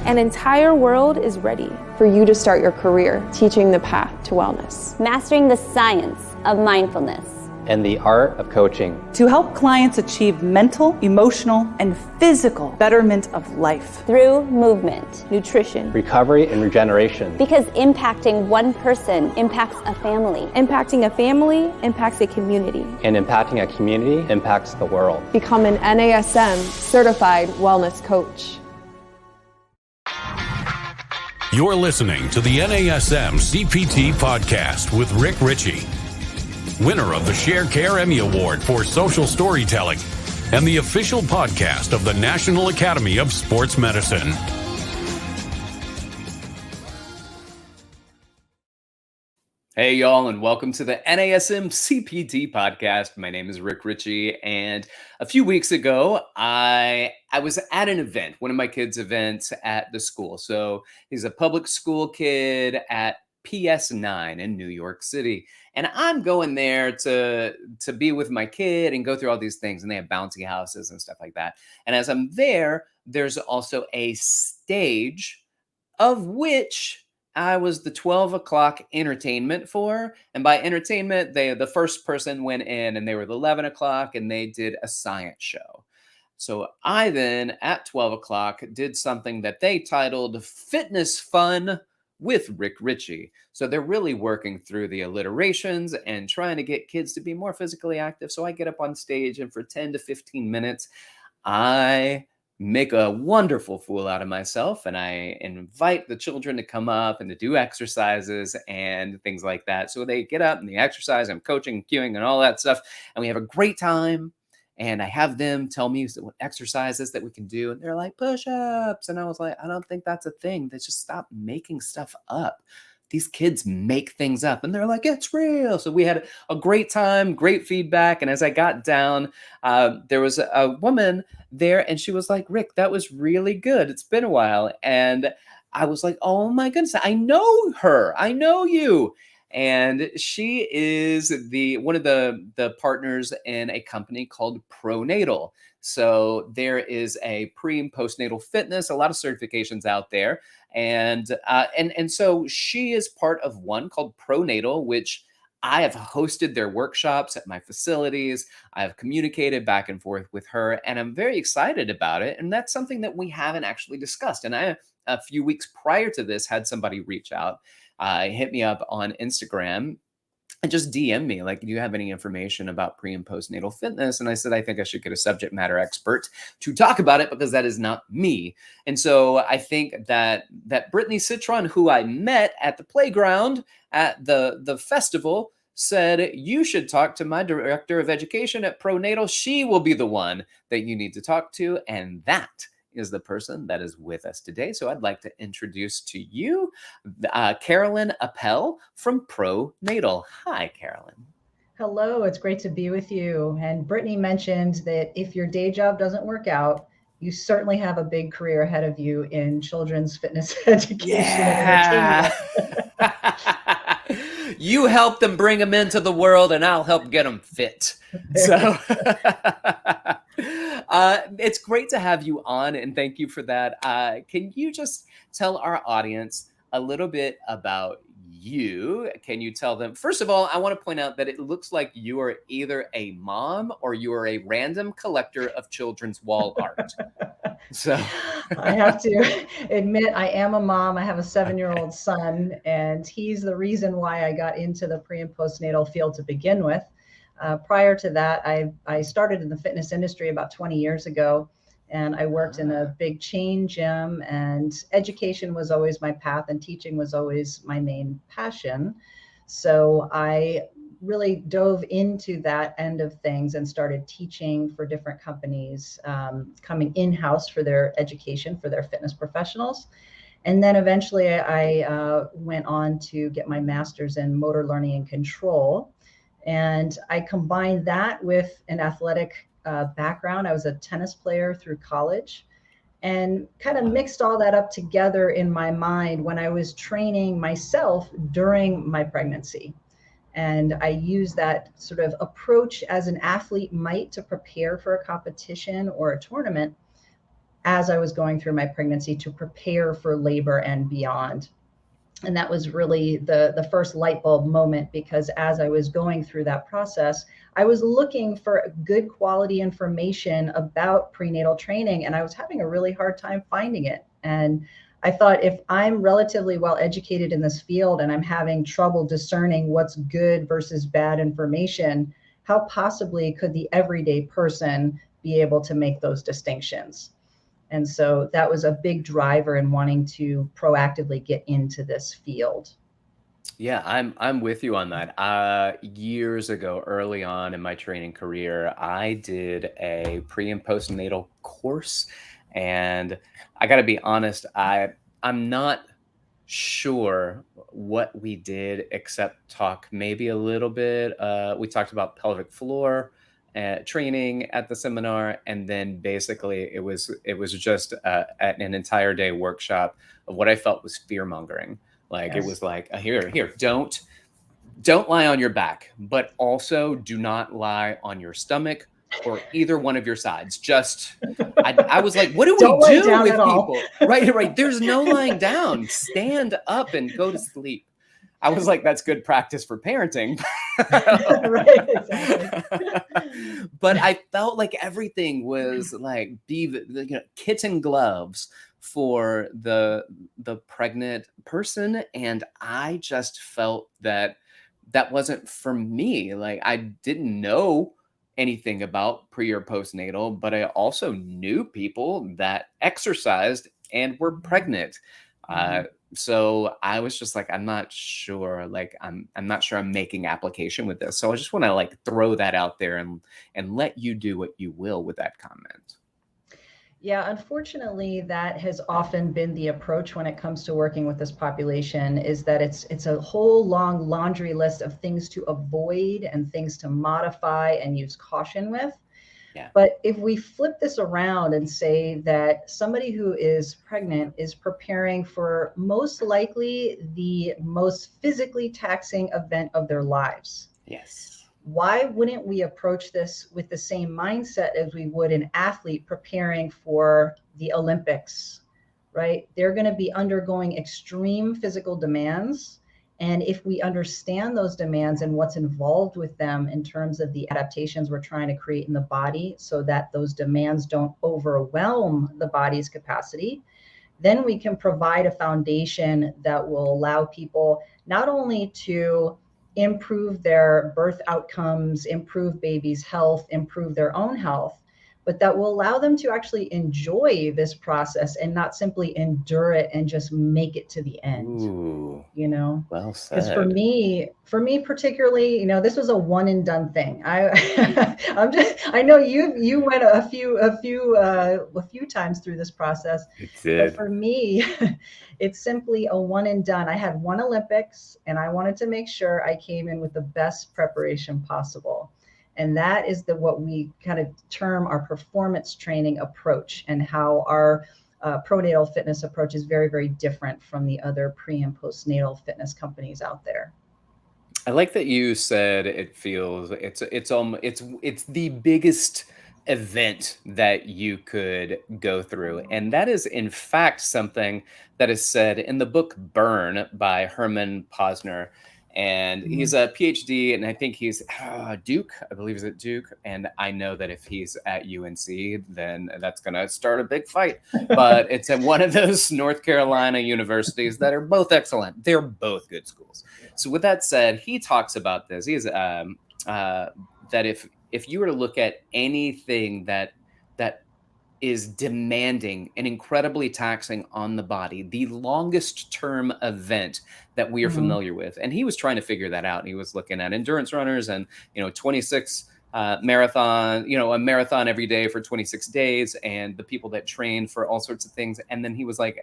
An entire world is ready for you to start your career teaching the path to wellness. Mastering the science of mindfulness. And the art of coaching. To help clients achieve mental, emotional, and physical betterment of life. Through movement, nutrition, recovery, and regeneration. Because impacting one person impacts a family. Impacting a family impacts a community. And impacting a community impacts the world. Become an NASM certified wellness coach. You're listening to the NASM-CPT Podcast with Rick Richey, winner of the Share Care Emmy Award for Social Storytelling and the official podcast of the National Academy of Sports Medicine. Hey, y'all, and welcome to the NASM-CPT Podcast. My name is Rick Richey, and a few weeks ago, I was at an event, one of my kids' events at the school. So he's a public school kid at PS9 in New York City. And I'm going there to be with my kid and go through all these things. And they have bouncy houses and stuff like that. And as I'm there, there's also a stage of which I was the 12 o'clock entertainment for. And by entertainment, the first person went in and they were the 11 o'clock and they did a science show. So I then at 12 o'clock did something that they titled Fitness Fun with Rick Richey. So they're really working through the alliterations and trying to get kids to be more physically active. So I get up on stage and for 10 to 15 minutes, I make a wonderful fool out of myself. And I invite the children to come up and to do exercises and things like that. So they get up and they exercise. I'm coaching, cueing and all that stuff. And we have a great time. And I have them tell me what exercises that we can do. And they're like, push-ups. And I was like, I don't think that's a thing. They just stop making stuff up. These kids make things up. And they're like, it's real. So we had a great time, great feedback. And as I got down, there was a woman there. And she was like, Rick, that was really good. It's been a while. And I was like, oh my goodness, I know her. I know you. And she is one of the partners in a company called PROnatal. So there is a pre and postnatal fitness, a lot of certifications out there. And so she is part of one called PROnatal, which I have hosted their workshops at my facilities. I have communicated back and forth with her, and I'm very excited about it. And that's something that we haven't actually discussed. And I, a few weeks prior to this, had somebody reach out. Hit me up on Instagram and just DM me, like, do you have any information about pre and postnatal fitness? And I said, I think I should get a subject matter expert to talk about it because that is not me. And so I think that Brittany Citron, who I met at the playground at the festival, said, you should talk to my director of education at PROnatal. She will be the one that you need to talk to. And that is the person that is with us today. So I'd like to introduce to you Carolyn Appel from PROnatal. Hi, Carolyn. Hello, it's great to be with you. And Brittany mentioned that if your day job doesn't work out, you certainly have a big career ahead of you in children's fitness education and entertainment. You help them bring them into the world and I'll help get them fit. So it's great to have you on, and thank you for that. Can you just tell our audience a little bit about you? Can you tell them, first of all, I want to point out that it looks like you are either a mom or you are a random collector of children's wall art. So I have to admit, I am a mom. I have a 7-year-old son, and he's the reason why I got into the pre and postnatal field to begin with. Prior to that, I started in the fitness industry about 20 years ago, and I worked in a big chain gym, and education was always my path and teaching was always my main passion. So I really dove into that end of things and started teaching for different companies, coming in-house for their education for their fitness professionals. And then eventually I went on to get my master's in motor learning and control. And I combined that with an athletic background. I was a tennis player through college, and kind of mixed all that up together in my mind when I was training myself during my pregnancy. And I used that sort of approach as an athlete might to prepare for a competition or a tournament, as I was going through my pregnancy to prepare for labor and beyond. And that was really the first light bulb moment, because as I was going through that process, I was looking for good quality information about prenatal training, and I was having a really hard time finding it. And I thought, if I'm relatively well educated in this field and I'm having trouble discerning what's good versus bad information, how possibly could the everyday person be able to make those distinctions? And so that was a big driver in wanting to proactively get into this field. Yeah, I'm with you on that. Years ago, early on in my training career, I did a pre and postnatal course, and I got to be honest, I'm not sure what we did except talk maybe a little bit. We talked about pelvic floor training at the seminar, and then basically it was just an entire day workshop of what I felt was fear mongering. Like, Yes. it was like, here, don't lie on your back, but also do not lie on your stomach or either one of your sides. Just, I was like, what do Don't we lie do down with at all. people? Right. There's no lying down. Stand up and go to sleep. I was like, that's good practice for parenting. Right, exactly. But I felt like everything was like kitten gloves for the pregnant person, and I just felt that wasn't for me. Like, I didn't know anything about pre or postnatal, but I also knew people that exercised and were pregnant. So I was just like, I'm not sure. Like, I'm not sure I'm making application with this. So I just want to like throw that out there and let you do what you will with that comment. Yeah, unfortunately, that has often been the approach when it comes to working with this population, is that it's a whole long laundry list of things to avoid and things to modify and use caution with. Yeah. But if we flip this around and say that somebody who is pregnant is preparing for most likely the most physically taxing event of their lives. Yes. Why wouldn't we approach this with the same mindset as we would an athlete preparing for the Olympics, right? They're going to be undergoing extreme physical demands. And if we understand those demands and what's involved with them in terms of the adaptations we're trying to create in the body so that those demands don't overwhelm the body's capacity, then we can provide a foundation that will allow people not only to improve their birth outcomes, improve baby's health, improve their own health, but that will allow them to actually enjoy this process and not simply endure it and just make it to the end. Ooh, you know, well said. because for me particularly, you know, this was a one and done thing. I know you went a few times through this process. It did. But for me, it's simply a one and done. I had one Olympics, and I wanted to make sure I came in with the best preparation possible. And that is what we kind of term our performance training approach, and how our PROnatal fitness approach is very, very different from the other pre and postnatal fitness companies out there. I like that you said it feels it's the biggest event that you could go through, and that is in fact something that is said in the book Burn by Herman Posner. And he's a PhD, and I think he's Duke. I believe he's at Duke. And I know that if he's at UNC, then that's going to start a big fight. But it's at one of those North Carolina universities that are both excellent. They're both good schools. So with that said, he talks about this. He is that if you were to look at anything that is demanding and incredibly taxing on the body, the longest term event that we are familiar with. And he was trying to figure that out. And he was looking at endurance runners and, 26 marathon, a marathon every day for 26 days, and the people that train for all sorts of things. And then he was like,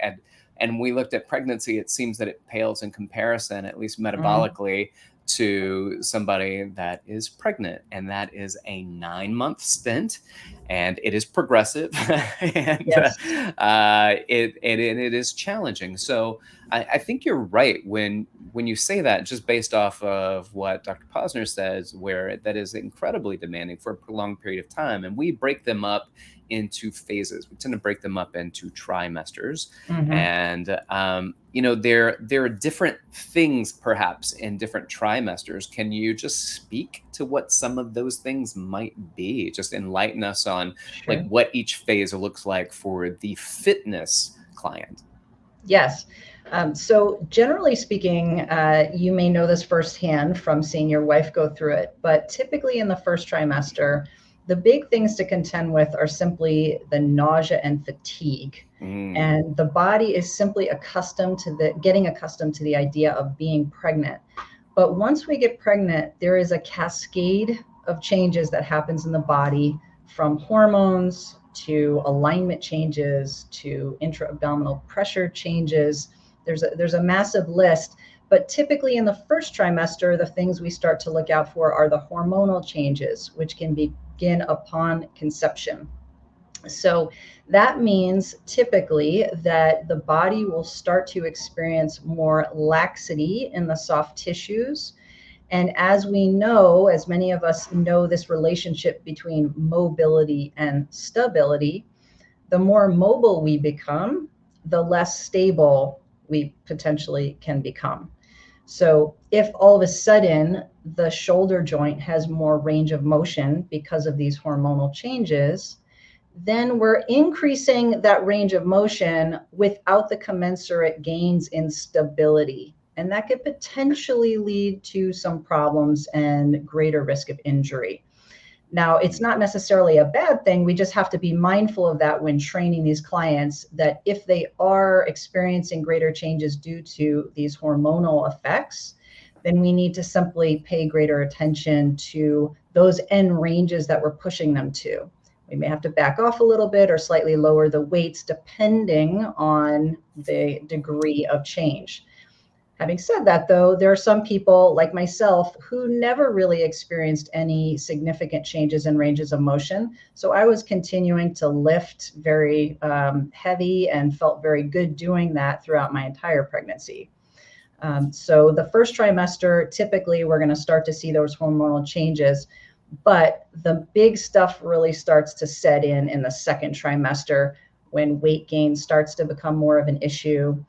and we looked at pregnancy, it seems that it pales in comparison, at least metabolically, to somebody that is pregnant. And that is a 9-month stint, and it is progressive and Yes. it is challenging. So I think you're right when you say that, just based off of what Dr. Posner says, where that is incredibly demanding for a prolonged period of time. And we break them up into phases. We tend to break them up into trimesters. Mhm. And, there are different things perhaps in different trimesters. Can you just speak to what some of those things might be? Just enlighten us on Sure. what each phase looks like for the fitness client. Yes. So generally speaking, you may know this firsthand from seeing your wife go through it, but typically in the first trimester, the big things to contend with are simply the nausea and fatigue. And the body is simply getting accustomed to the idea of being pregnant. But once we get pregnant, there is a cascade of changes that happens in the body, from hormones to alignment changes to intra-abdominal pressure changes. There's a massive list, but typically in the first trimester, the things we start to look out for are the hormonal changes, which can begin upon conception. So that means typically that the body will start to experience more laxity in the soft tissues. And as we know, as many of us know, this relationship between mobility and stability, the more mobile we become, the less stable we potentially can become. So if all of a sudden the shoulder joint has more range of motion because of these hormonal changes, then we're increasing that range of motion without the commensurate gains in stability. And that could potentially lead to some problems and greater risk of injury. Now, it's not necessarily a bad thing. We just have to be mindful of that when training these clients, that if they are experiencing greater changes due to these hormonal effects, then we need to simply pay greater attention to those end ranges that we're pushing them to. We may have to back off a little bit or slightly lower the weights depending on the degree of change. Having said that, though, there are some people like myself who never really experienced any significant changes in ranges of motion. So I was continuing to lift very heavy and felt very good doing that throughout my entire pregnancy. So the first trimester, typically we're going to start to see those hormonal changes, but the big stuff really starts to set in the second trimester when weight gain starts to become more of an issue.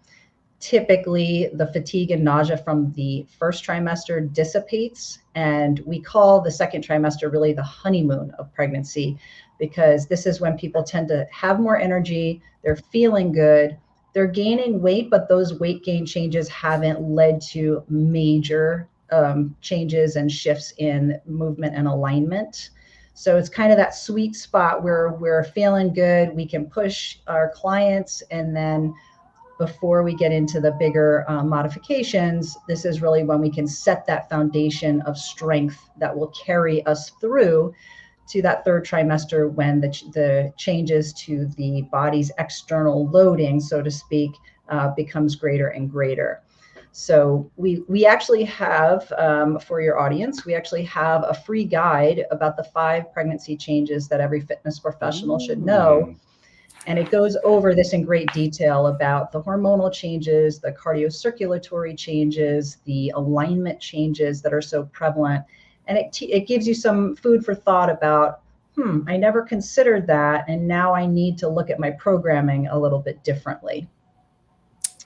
Typically, the fatigue and nausea from the first trimester dissipates, and we call the second trimester really the honeymoon of pregnancy, because this is when people tend to have more energy, they're feeling good, they're gaining weight, but those weight gain changes haven't led to major changes and shifts in movement and alignment. So it's kind of that sweet spot where we're feeling good, we can push our clients, and then before we get into the bigger modifications, this is really when we can set that foundation of strength that will carry us through to that third trimester, when the changes to the body's external loading, so to speak, becomes greater and greater. So we actually have, for your audience, we actually have a free guide about the 5 pregnancy changes that every fitness professional should know. And it goes over this in great detail about the hormonal changes, the cardiocirculatory changes, the alignment changes that are so prevalent. And it gives you some food for thought about, I never considered that, and now I need to look at my programming a little bit differently.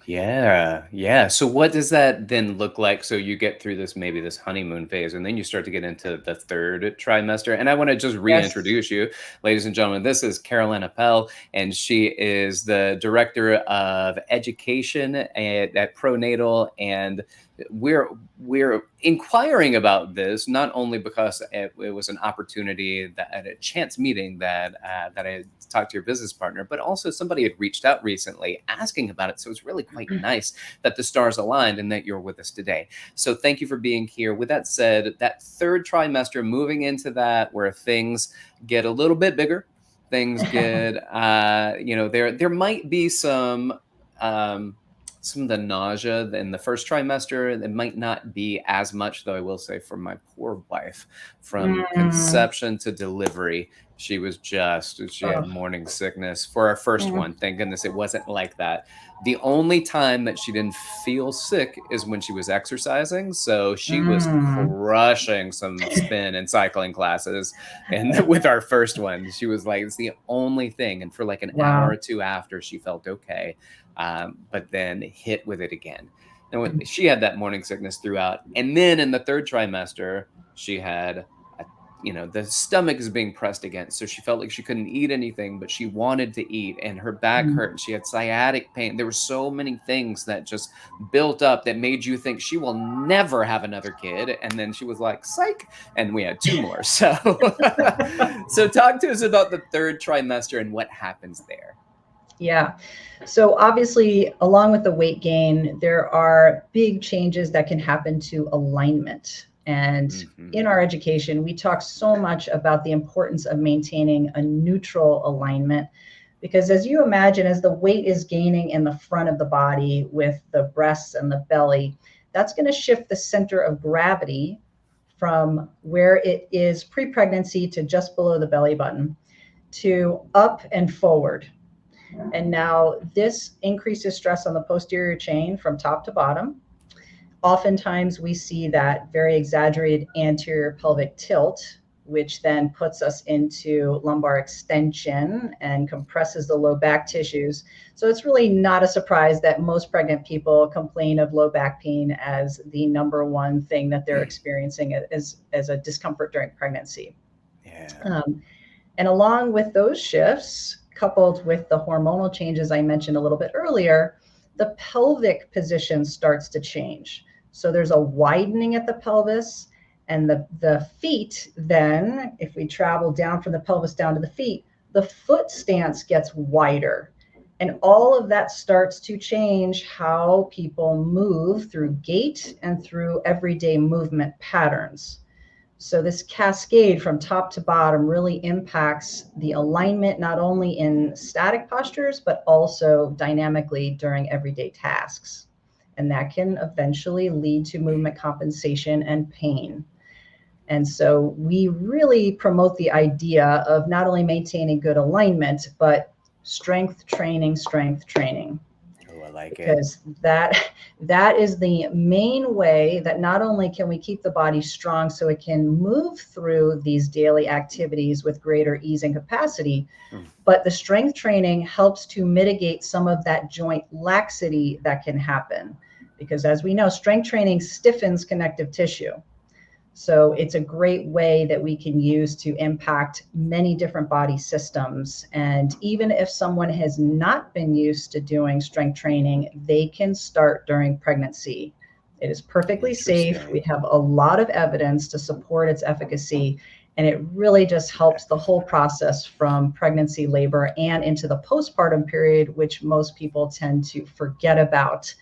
Yeah. So what does that then look like? So you get through maybe this honeymoon phase, and then you start to get into the third trimester. And I want to just reintroduce you, ladies and gentlemen. This is Carolyn Appel, and she is the director of education at PROnatal. And we're inquiring about this not only because it was an opportunity that at a chance meeting that I talked to your business partner, but also somebody had reached out recently asking about it. So it's really quite nice that the stars aligned and that you're with us today. So thank you for being here. With that said, that third trimester, moving into that where things get a little bit bigger, things get, there might be some of the nausea in the first trimester. It might not be as much, though I will say for my poor wife, from conception to delivery, She had morning sickness for our first one. Thank goodness it wasn't like that. The only time that she didn't feel sick is when she was exercising. So she was crushing some spin and cycling classes. And with our first one, she was like, it's the only thing. And for like an hour or two after, she felt okay. But then hit with it again. And when she had that morning sickness throughout. And then in the third trimester, she had the stomach is being pressed against. So she felt like she couldn't eat anything, but she wanted to eat, and her back hurt, and she had sciatic pain. There were so many things that just built up that made you think she will never have another kid. And then she was like, psych. And we had 2 more. So, so talk to us about the third trimester and what happens there. Yeah. So obviously, along with the weight gain, there are big changes that can happen to alignment. And in our education, we talk so much about the importance of maintaining a neutral alignment, because as you imagine, as the weight is gaining in the front of the body with the breasts and the belly, that's going to shift the center of gravity from where it is pre-pregnancy to just below the belly button to up and forward. And now this increases stress on the posterior chain from top to bottom. Oftentimes we see that very exaggerated anterior pelvic tilt, which then puts us into lumbar extension and compresses the low back tissues. So it's really not a surprise that most pregnant people complain of low back pain as the number one thing that they're experiencing as a discomfort during pregnancy. Yeah. And along with those shifts, coupled with the hormonal changes I mentioned a little bit earlier, the pelvic position starts to change. So there's a widening at the pelvis, and the feet then, if we travel down from the pelvis down to the feet, the foot stance gets wider. And all of that starts to change how people move through gait and through everyday movement patterns. So this cascade from top to bottom really impacts the alignment, not only in static postures, but also dynamically during everyday tasks. And that can eventually lead to movement compensation and pain. And so we really promote the idea of not only maintaining good alignment, but strength training. Oh, I like it. Because that is the main way that not only can we keep the body strong so it can move through these daily activities with greater ease and capacity, but the strength training helps to mitigate some of that joint laxity that can happen. Because as we know, strength training stiffens connective tissue. So it's a great way that we can use to impact many different body systems. And even if someone has not been used to doing strength training, they can start during pregnancy. It is perfectly safe. We have a lot of evidence to support its efficacy. And it really just helps the whole process from pregnancy, labor, and into the postpartum period, which most people tend to forget about,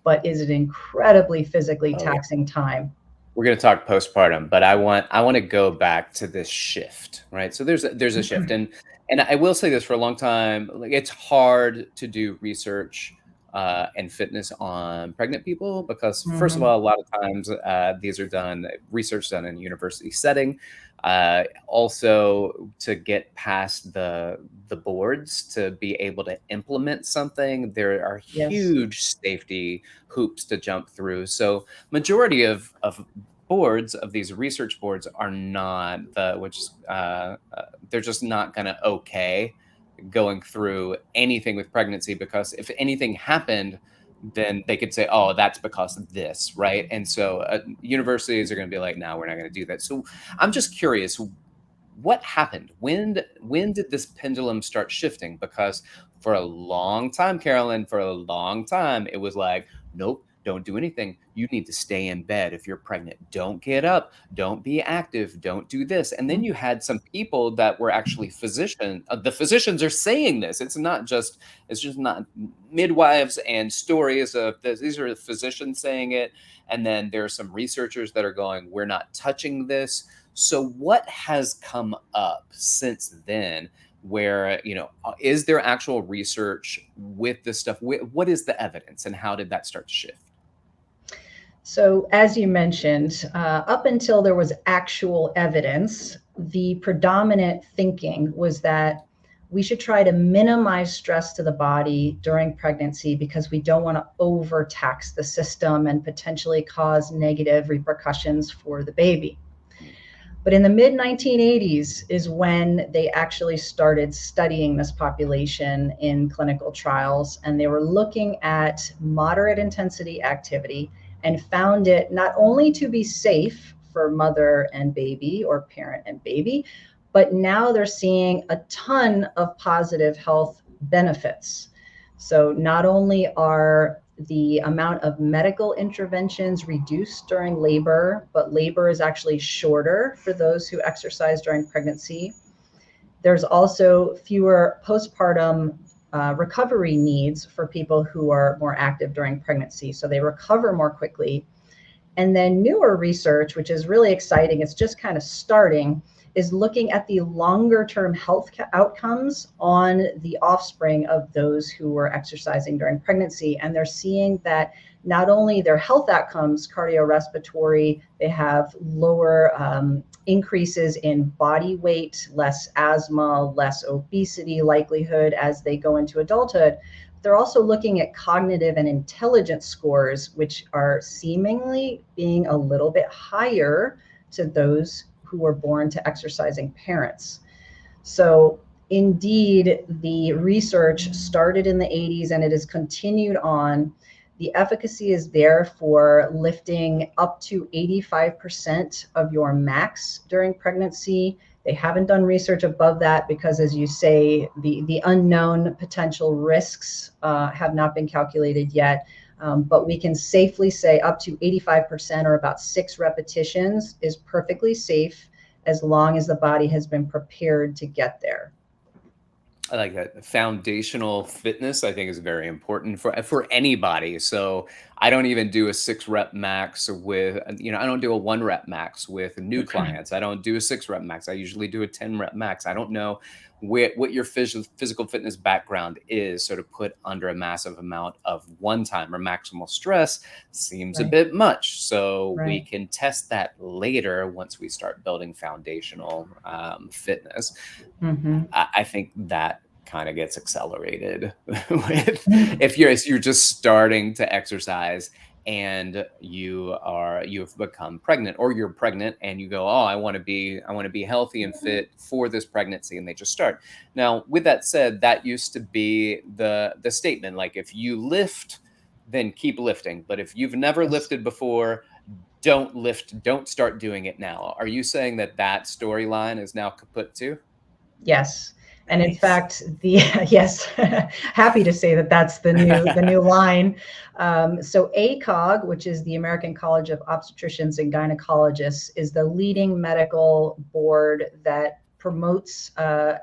but is an incredibly physically taxing time. We're going to talk postpartum, but I want to go back to this shift, right? So there's a shift, and I will say this, for a long time, like, it's hard to do research and fitness on pregnant people because, first of all, a lot of times these are research done in a university setting. Also, to get past the boards to be able to implement something, there are huge safety hoops to jump through. So majority of boards, of these research boards, are not they're just not going to okay going through anything with pregnancy, because if anything happened, then they could say, oh, that's because of this, right? And so universities are going to be like, no, we're not going to do that. So I'm just curious, what happened? When did this pendulum start shifting? Because for a long time, Carolyn, it was like, nope, don't do anything. You need to stay in bed if you're pregnant. Don't get up. Don't be active. Don't do this. And then you had some people that were actually physicians. The physicians are saying this. It's just not midwives and stories of this. These are the physicians saying it. And then there are some researchers that are going, we're not touching this. So what has come up since then? Where, is there actual research with this stuff? What is the evidence, and how did that start to shift? So as you mentioned, up until there was actual evidence, the predominant thinking was that we should try to minimize stress to the body during pregnancy because we don't want to overtax the system and potentially cause negative repercussions for the baby. But in the mid 1980s is when they actually started studying this population in clinical trials, and they were looking at moderate intensity activity and found it not only to be safe for mother and baby or parent and baby, but now they're seeing a ton of positive health benefits. So not only are the amount of medical interventions reduced during labor, but labor is actually shorter for those who exercise during pregnancy. There's also fewer postpartum recovery needs for people who are more active during pregnancy. So they recover more quickly. And then newer research, which is really exciting, it's just kind of starting, is looking at the longer term health outcomes on the offspring of those who were exercising during pregnancy. And they're seeing that not only their health outcomes, cardiorespiratory, they have lower increases in body weight, less asthma, less obesity likelihood as they go into adulthood. They're also looking at cognitive and intelligence scores, which are seemingly being a little bit higher to those who were born to exercising parents. So indeed, the research started in the 80s and it has continued on. The efficacy is there for lifting up to 85% of your max during pregnancy. They haven't done research above that because, as you say, the unknown potential risks have not been calculated yet. But we can safely say up to 85% or about 6 repetitions is perfectly safe as long as the body has been prepared to get there. I like that. Foundational fitness, I think, is very important for anybody. So I don't even do a 6 rep max with, I don't do a 1 rep max with new clients. I don't do a 6 rep max. I usually do a 10 rep max. I don't know what your physical fitness background is. So to put under a massive amount of one time or maximal stress seems a bit much. So we can test that later once we start building foundational fitness. I think that kind of gets accelerated with if you're just starting to exercise and you've become pregnant, or you're pregnant and you go, I want to be healthy and fit for this pregnancy, and they just start. Now, with that said, that used to be the statement, like, if you lift, then keep lifting. But if you've never lifted before, don't lift, don't start doing it now. Are you saying that storyline is now kaput too? Yes. And in fact, yes, happy to say that that's the new line. So ACOG, which is the American College of Obstetricians and Gynecologists, is the leading medical board that promotes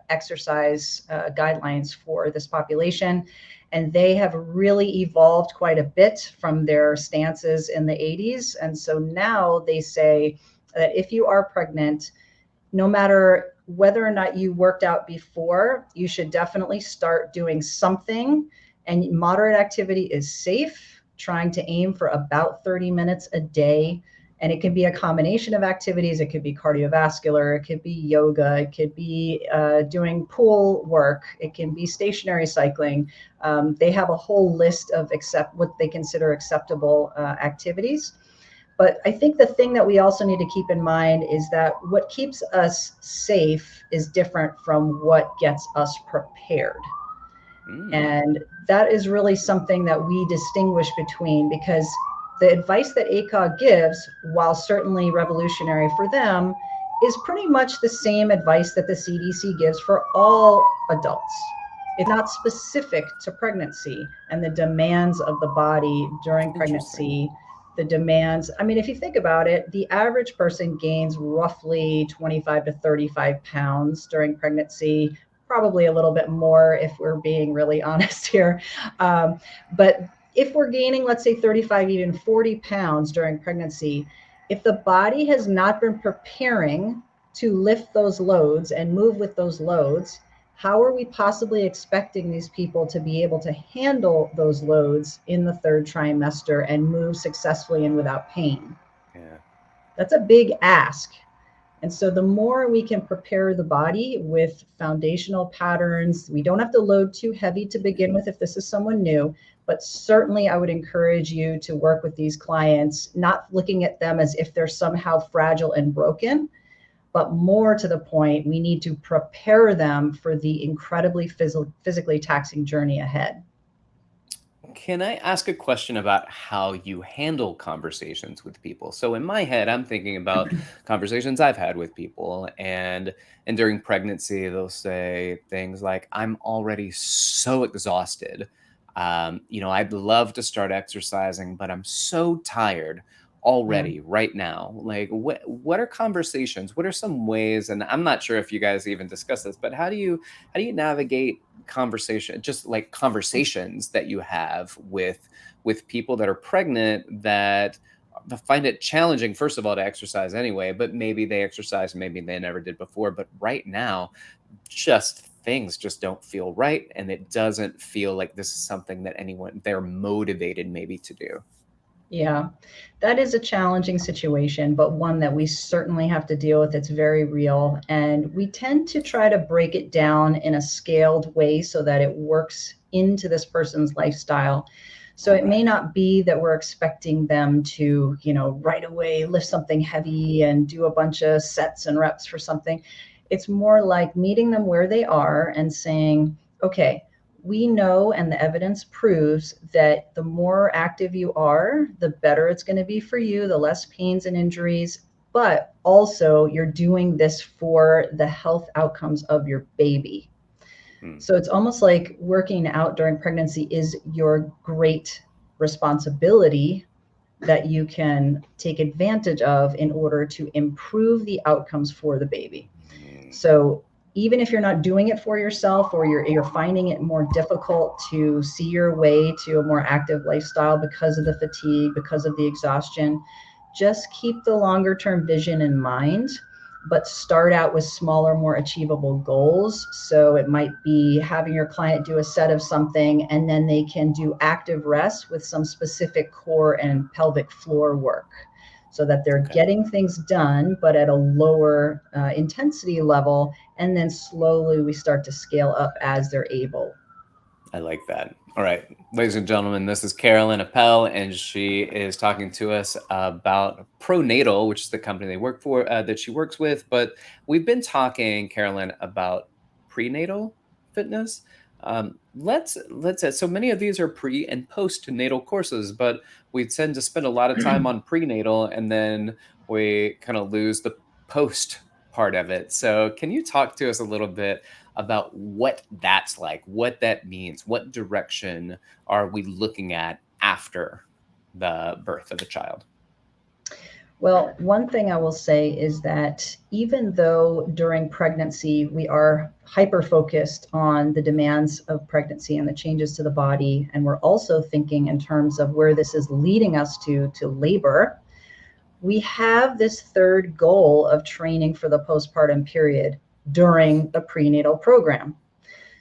exercise guidelines for this population. And they have really evolved quite a bit from their stances in the 80s. And so now they say that if you are pregnant, no matter whether or not you worked out before, you should definitely start doing something. And moderate activity is safe, trying to aim for about 30 minutes a day. And it can be a combination of activities. It could be cardiovascular, it could be yoga, it could be doing pool work, it can be stationary cycling. They have a whole list of what they consider acceptable activities. But I think the thing that we also need to keep in mind is that what keeps us safe is different from what gets us prepared. And that is really something that we distinguish between, because the advice that ACOG gives, while certainly revolutionary for them, is pretty much the same advice that the CDC gives for all adults. It's not specific to pregnancy and the demands of the body during pregnancy. The demands, if you think about it, the average person gains roughly 25 to 35 pounds during pregnancy, probably a little bit more if we're being really honest here. But if we're gaining, let's say 35, even 40 pounds during pregnancy, if the body has not been preparing to lift those loads and move with those loads, how are we possibly expecting these people to be able to handle those loads in the third trimester and move successfully and without pain? Yeah. That's a big ask. And so the more we can prepare the body with foundational patterns, we don't have to load too heavy to begin with if this is someone new, but certainly I would encourage you to work with these clients, not looking at them as if they're somehow fragile and broken, but more to the point, we need to prepare them for the incredibly physically taxing journey ahead. Can I ask a question about how you handle conversations with people? So in my head, I'm thinking about conversations I've had with people, and during pregnancy, they'll say things like, "I'm already so exhausted. I'd love to start exercising, but I'm so tired already right now." Like, what are conversations? What are some ways? And I'm not sure if you guys even discuss this, but how do you navigate conversation, just like conversations that you have with people that are pregnant that find it challenging, first of all, to exercise anyway, but maybe they exercise, maybe they never did before, but right now just things just don't feel right, and it doesn't feel like this is something that they're motivated maybe to do. Yeah, that is a challenging situation, but one that we certainly have to deal with. It's very real. And we tend to try to break it down in a scaled way so that it works into this person's lifestyle. So it may not be that we're expecting them to, right away lift something heavy and do a bunch of sets and reps for something. It's more like meeting them where they are and saying, okay, we know, and the evidence proves that the more active you are, the better it's going to be for you, the less pains and injuries, but also you're doing this for the health outcomes of your baby. So it's almost like working out during pregnancy is your great responsibility that you can take advantage of in order to improve the outcomes for the baby. So even if you're not doing it for yourself, or you're finding it more difficult to see your way to a more active lifestyle because of the fatigue, because of the exhaustion, just keep the longer term vision in mind, but start out with smaller, more achievable goals. So it might be having your client do a set of something, and then they can do active rest with some specific core and pelvic floor work, so that they're getting things done, but at a lower intensity level. And then slowly we start to scale up as they're able. I like that. All right, ladies and gentlemen, this is Carolyn Appel, and she is talking to us about PROnatal, which is the company they work for, that she works with. But we've been talking, Carolyn, about prenatal fitness. So many of these are pre and postnatal courses, but we tend to spend a lot of time on prenatal, and then we kind of lose the post part of it. So can you talk to us a little bit about what that's like, what that means? What direction are we looking at after the birth of a child? Well, one thing I will say is that even though during pregnancy we are hyper-focused on the demands of pregnancy and the changes to the body, and we're also thinking in terms of where this is leading us to labor, we have this third goal of training for the postpartum period during the prenatal program.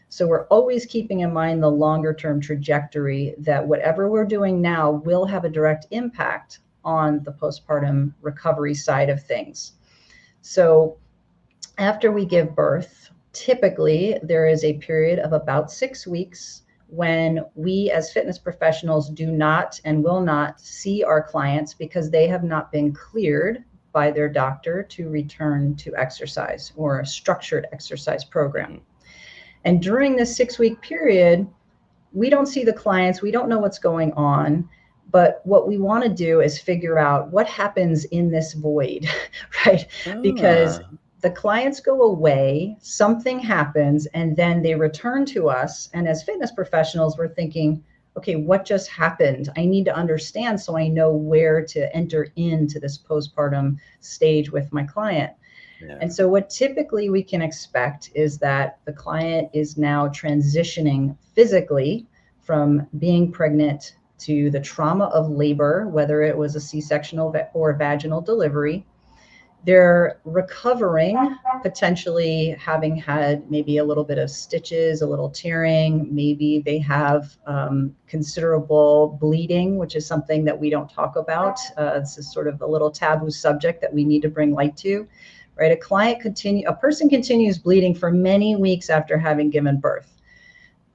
So we're always keeping in mind the longer term trajectory that whatever we're doing now will have a direct impact on the postpartum recovery side of things. So after we give birth, typically there is a period of about 6 weeks when we as fitness professionals do not and will not see our clients because they have not been cleared by their doctor to return to exercise or a structured exercise program. And during this 6-week period, we don't see the clients, we don't know what's going on, but what we want to do is figure out what happens in this void, right? Because the clients go away, something happens, and then they return to us. And as fitness professionals, we're thinking, okay, what just happened? I need to understand so I know where to enter into this postpartum stage with my client. Yeah. And so what typically we can expect is that the client is now transitioning physically from being pregnant to the trauma of labor, whether it was a C-section or vaginal delivery, They're recovering, potentially having had maybe a little bit of stitches, a little tearing. Maybe they have considerable bleeding, which is something that we don't talk about. This is sort of a little taboo subject that we need to bring light to, right? A person continues bleeding for many weeks after having given birth.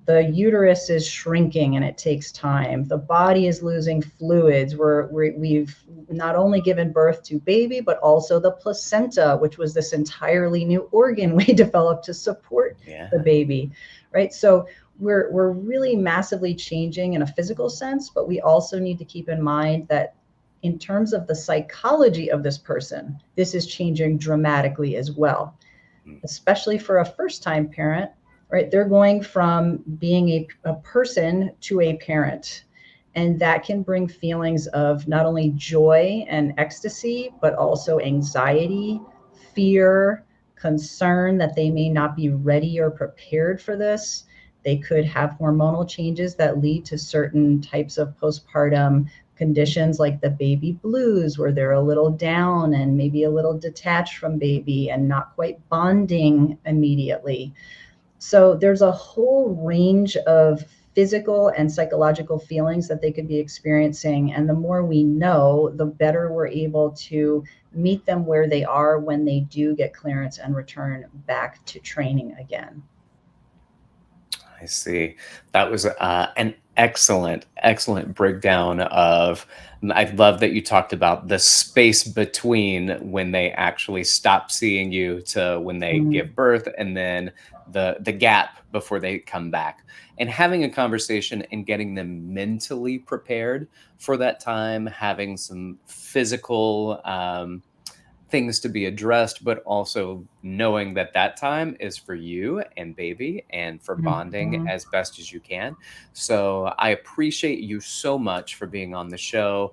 The uterus is shrinking and it takes time. The body is losing fluids. We've not only given birth to baby, but also the placenta, which was this entirely new organ we developed to support the baby, right? So we're really massively changing in a physical sense, but we also need to keep in mind that in terms of the psychology of this person, this is changing dramatically as well, especially for a first-time parent. Right, they're going from being a person to a parent, and that can bring feelings of not only joy and ecstasy, but also anxiety, fear, concern that they may not be ready or prepared for this. They could have hormonal changes that lead to certain types of postpartum conditions like the baby blues, where they're a little down and maybe a little detached from baby and not quite bonding immediately. So there's a whole range of physical and psychological feelings that they could be experiencing. And the more we know, the better we're able to meet them where they are when they do get clearance and return back to training again. I see. That was an excellent breakdown of, I love that you talked about the space between when they actually stop seeing you to when they give birth, and then the gap before they come back, and having a conversation and getting them mentally prepared for that time, having some physical things to be addressed, but also knowing that that time is for you and baby and for bonding as best as you can. So I appreciate you so much for being on the show.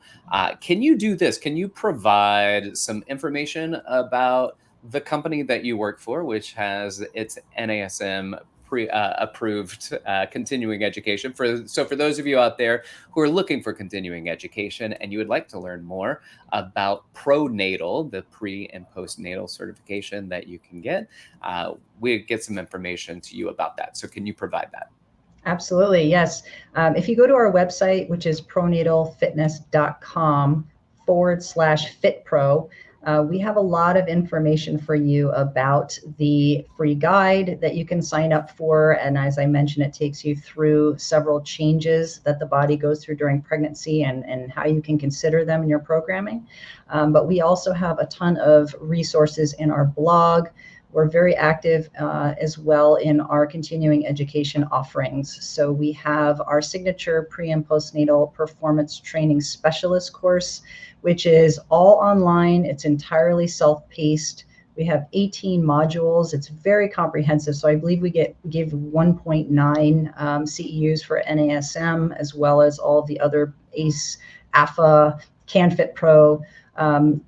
Can you do this? Can you provide some information about the company that you work for, which has its NASM approved continuing education? For those of you out there who are looking for continuing education and you would like to learn more about PROnatal, the pre and postnatal certification that you can get, we get some information to you about that. So can you provide that? Absolutely, yes. If you go to our website, which is pronatalfitness.com/fitpro, we have a lot of information for you about the free guide that you can sign up for. And as I mentioned, it takes you through several changes that the body goes through during pregnancy and how you can consider them in your programming. But we also have a ton of resources in our blog. We're very active as well in our continuing education offerings. So we have our signature pre and postnatal performance training specialist course, which is all online. It's entirely self-paced. We have 18 modules. It's very comprehensive. So I believe we give 1.9 CEUs for NASM, as well as all the other ACE, AFA, CanFit Pro.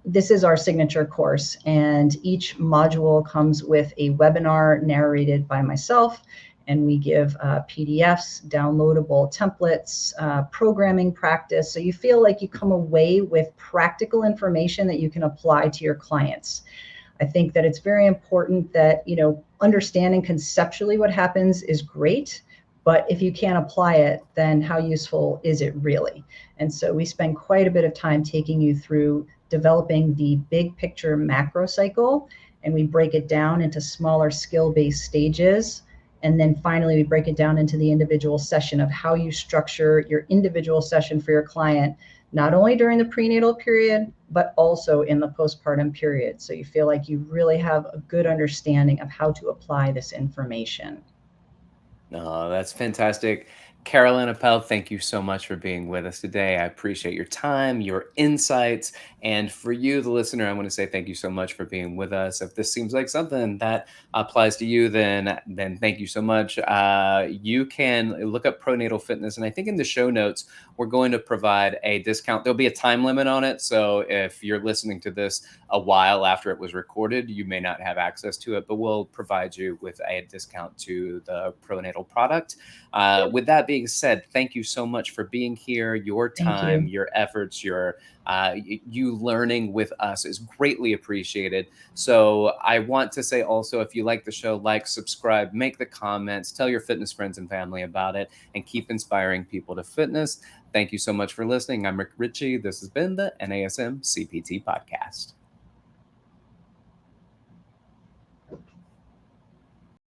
This is our signature course, and each module comes with a webinar narrated by myself, and we give PDFs, downloadable templates, programming practice. So you feel like you come away with practical information that you can apply to your clients. I think that it's very important that, understanding conceptually what happens is great, but if you can't apply it, then how useful is it really? And so we spend quite a bit of time taking you through developing the big picture macro cycle, and we break it down into smaller skill-based stages. And then finally, we break it down into the individual session of how you structure your individual session for your client, not only during the prenatal period, but also in the postpartum period. So you feel like you really have a good understanding of how to apply this information. Oh, that's fantastic. Carolyn Appel, thank you so much for being with us today. I appreciate your time, your insights. And for you, the listener, I want to say thank you so much for being with us. If this seems like something that applies to you, then thank you so much. You can look up PROnatal Fitness. And I think in the show notes, we're going to provide a discount. There'll be a time limit on it. So if you're listening to this a while after it was recorded, you may not have access to it, but we'll provide you with a discount to the PROnatal product. With that being being said, thank you so much for being here. Your Thank time, you. your efforts, you learning with us is greatly appreciated. So I want to say also, if you like the show, like, subscribe, make the comments, tell your fitness friends and family about it, and keep inspiring people to fitness. Thank you so much for listening. I'm Rick Richey. This has been the NASM-CPT Podcast.